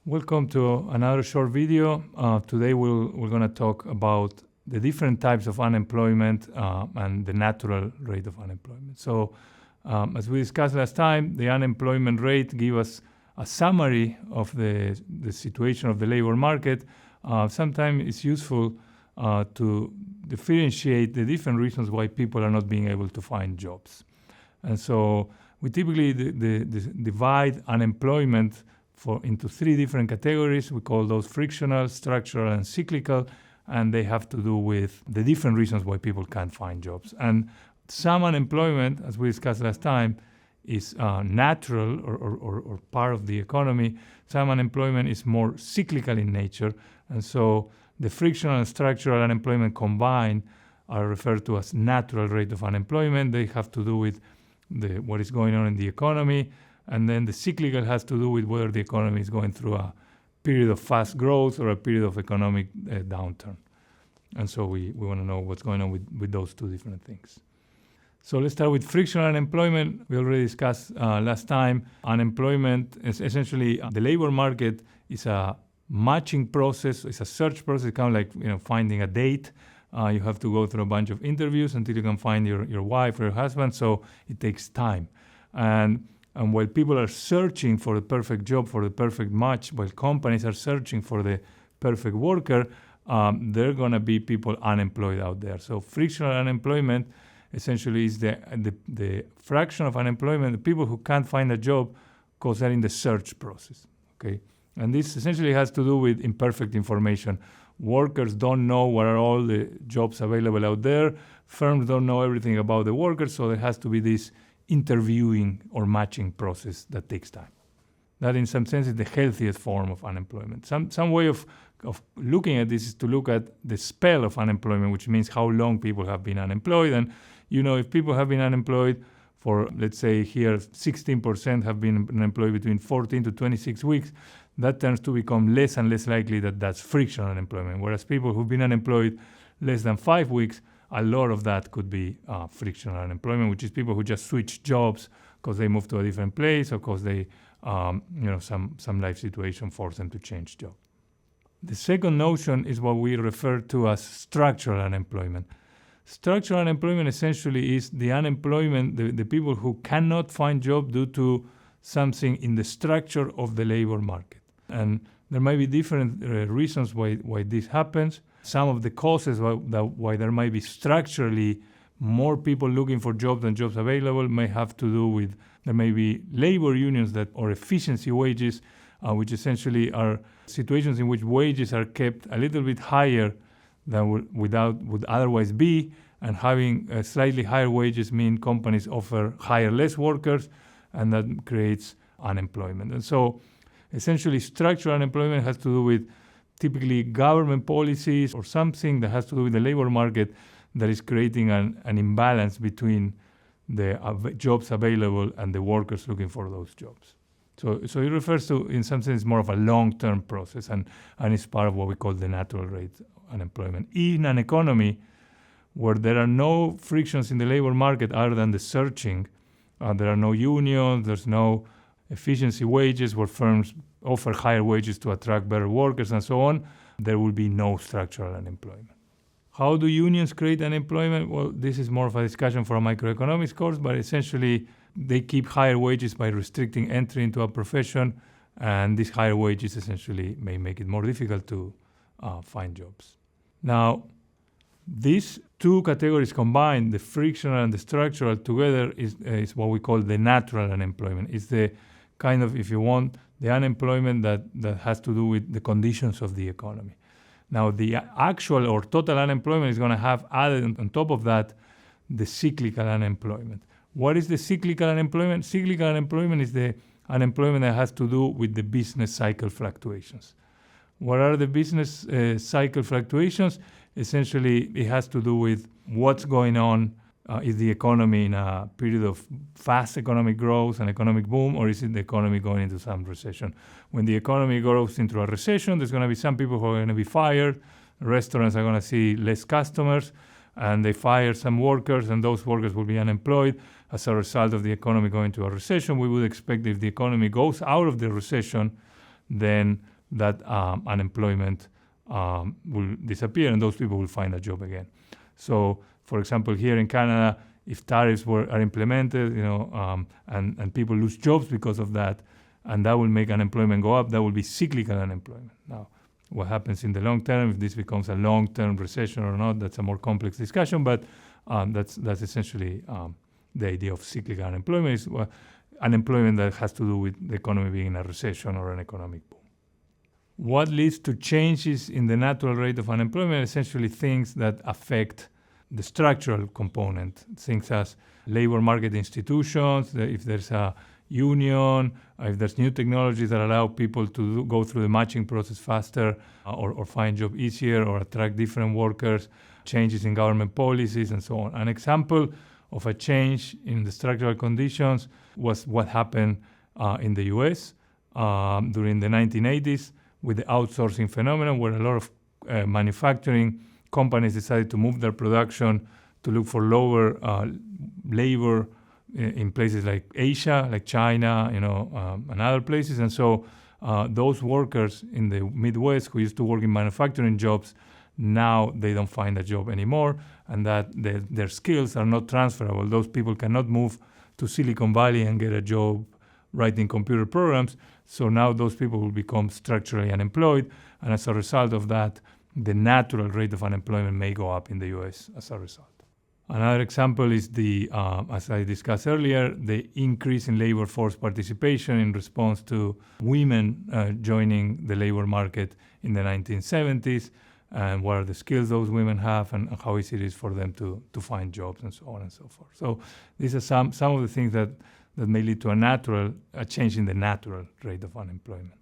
Welcome to another short video. Today we're going to talk about the different types of unemployment and the natural rate of unemployment. So as we discussed last time, the unemployment rate gives us a summary of the situation of the labor market. Sometimes it's useful to differentiate the different reasons why people are not being able to find jobs. And so we typically divide unemployment into three different categories. We call those frictional, structural, and cyclical, and they have to do with the different reasons why people can't find jobs. And some unemployment, as we discussed last time, is natural or part of the economy. Some unemployment is more cyclical in nature, and so the frictional and structural unemployment combined are referred to as natural rate of unemployment. They have to do with what is going on in the economy. And then the cyclical has to do with whether the economy is going through a period of fast growth or a period of economic downturn. And so we want to know what's going on with those two different things. So let's start with frictional unemployment. We already discussed last time. Unemployment is essentially the labor market is a matching process. It's a search process, kind of like finding a date. You have to go through a bunch of interviews until you can find your wife or your husband. So it takes time. And while people are searching for the perfect job, for the perfect match, while companies are searching for the perfect worker, there are going to be people unemployed out there. So frictional unemployment essentially is the fraction of unemployment, the people who can't find a job because they're in the search process. Okay, and this essentially has to do with imperfect information. Workers don't know what are all the jobs available out there. Firms don't know everything about the workers, so there has to be this interviewing or matching process that takes time. That in some sense is the healthiest form of unemployment. Some way of looking at this is to look at the spell of unemployment, which means how long people have been unemployed. And if people have been unemployed for, let's say here, 16% have been unemployed between 14 to 26 weeks, that tends to become less and less likely that that's frictional unemployment. Whereas people who've been unemployed less than 5 weeks, a lot of that could be frictional unemployment, which is people who just switch jobs because they moved to a different place or because they, some life situation forced them to change job. The second notion is what we refer to as structural unemployment. Structural unemployment essentially is the unemployment, the people who cannot find job due to something in the structure of the labor market. And there might be different reasons why this happens. Some of the causes why there might be structurally more people looking for jobs than jobs available may have to do with there may be labor unions or efficiency wages, which essentially are situations in which wages are kept a little bit higher than would otherwise be, and having slightly higher wages mean companies hire less workers, and that creates unemployment. And so essentially structural unemployment has to do with typically government policies or something that has to do with the labor market that is creating an imbalance between the jobs available and the workers looking for those jobs. So it refers to, in some sense, more of a long-term process, and it's part of what we call the natural rate unemployment. In an economy where there are no frictions in the labor market other than the searching, there are no unions, there's no efficiency wages where firms offer higher wages to attract better workers and so on, there will be no structural unemployment. How do unions create unemployment? Well, this is more of a discussion for a microeconomics course, but essentially they keep higher wages by restricting entry into a profession, and these higher wages essentially may make it more difficult to find jobs. Now, these two categories combined, the frictional and the structural together, is what we call the natural unemployment. It's the kind of, if you want, the unemployment that has to do with the conditions of the economy. Now, the actual or total unemployment is going to have added on top of that the cyclical unemployment. What is the cyclical unemployment? Cyclical unemployment is the unemployment that has to do with the business cycle fluctuations. What are the business cycle fluctuations? Essentially, it has to do with what's going on. Is the economy in a period of fast economic growth and economic boom, or is it the economy going into some recession? When the economy goes into a recession, there's going to be some people who are going to be fired. Restaurants are going to see less customers, and they fire some workers, and those workers will be unemployed. as a result of the economy going into a recession, we would expect if the economy goes out of the recession, then that unemployment will disappear and those people will find a job again. So, for example, here in Canada, if tariffs are implemented, and people lose jobs because of that, and that will make unemployment go up, that will be cyclical unemployment. Now, what happens in the long term, if this becomes a long-term recession or not, that's a more complex discussion, but that's essentially the idea of cyclical unemployment is unemployment that has to do with the economy being in a recession or an economic boom. What leads to changes in the natural rate of unemployment? Essentially things that affect the structural component, things as labor market institutions, if there's a union, if there's new technologies that allow people to go through the matching process faster or find job easier or attract different workers, changes in government policies and so on. An example of a change in the structural conditions was what happened in the US during the 1980s with the outsourcing phenomenon, where a lot of manufacturing companies decided to move their production to look for lower labor in places like Asia, like China, and other places. And so those workers in the Midwest who used to work in manufacturing jobs, now they don't find a job anymore, and that their skills are not transferable. Those people cannot move to Silicon Valley and get a job writing computer programs. So now those people will become structurally unemployed, and as a result of that, the natural rate of unemployment may go up in the US as a result. Another example is as I discussed earlier, the increase in labor force participation in response to women joining the labor market in the 1970s, and what are the skills those women have and how easy it is for them to find jobs and so on and so forth. So these are some of the things that may lead to a change in the natural rate of unemployment.